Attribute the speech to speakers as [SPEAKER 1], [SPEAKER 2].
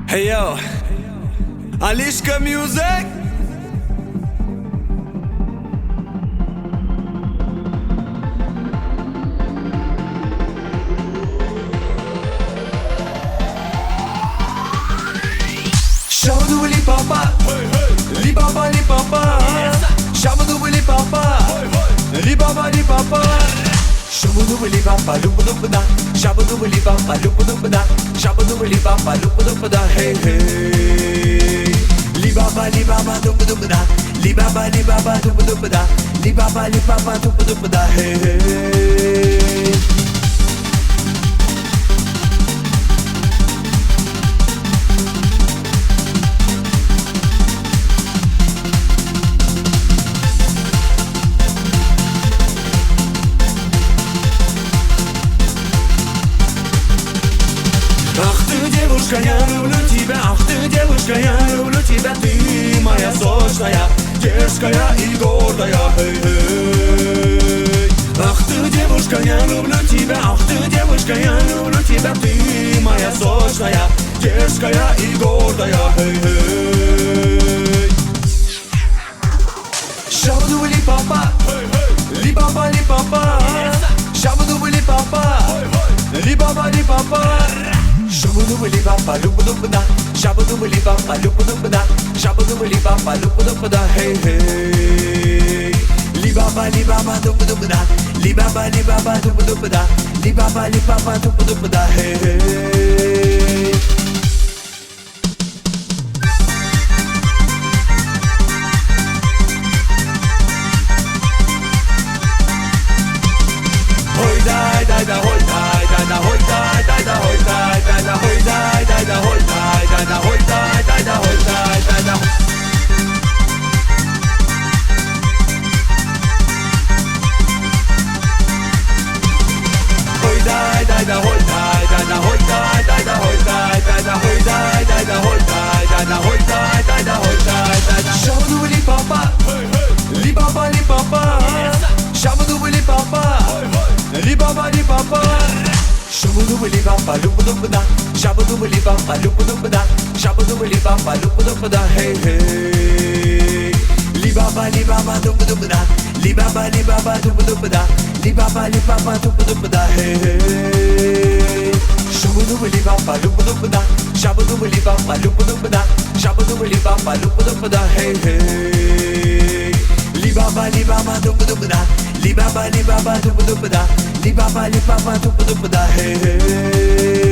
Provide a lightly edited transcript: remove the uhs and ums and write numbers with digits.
[SPEAKER 1] Hey yo, Alishka Music. Shabadu li papa, li papa li papa. Shabadu li papa, li papa li papa. Shabadu li papa, lupa lupa da. Shabadu li papa, lupa lupa da. Shabadu li papa, lupa lupa da. Hey hey. Li papa, lupa lupa da. Li papa, lupa lupa da. Li papa, lupa lupa da. Hey hey. Ах ты, девушка, я люблю тебя. Ах ты, девушка, я люблю тебя. Ты моя сочная, дерзкая и гордая. Эй-эй. Ах ты, девушка, я люблю тебя. Ах ты, девушка, я люблю тебя. Ты моя сочная, дерзкая и гордая. Эй-эй. Шабаду ли папа, ли папа, ли папа. Шабаду ли папа, ли папа, ли папа. Shabadu li papa, lupa lupa da. Shabadu li papa, lupa lupa da. Shabadu li papa, lupa lupa da. Hey hey. Li papa, lupa lupa da. Li papa, lupa lupa da. Li papa, lupa lupa da. Hey hey. Hoy dai dai da, hoy dai dai da, hoy dai dai da, hoy dai dai da, hoy dai dai da, hoy dai dai da, hoy dai dai da, hoy dai dai da. Hoy dai dai da, hoy dai dai da, hoy dai dai da, hoy dai dai da, hoy dai dai da, hoy dai dai da, hoy dai dai da, hoy dai dai da. Shabadu li papa, li papa li papa. Shabadu li papa, li papa li papa. Shabadu li papa, lupa lupa da. Shabadu li papa, lupa lupa da. Shabadu li papa, lupa lupa da. Hey hey. Li papa, lupa lupa da. Li papa, lupa lupa da. Li papa, lupa lupa da. Hey hey. Shabadu li papa, lupa lupa da. Shabadu li papa, lupa lupa da. Shabadu li papa, lupa lupa da. Hey hey. Li papa, lupa lupa da. Li papa, lupa lupa da. Li papa, lupa lupa da. Hey hey.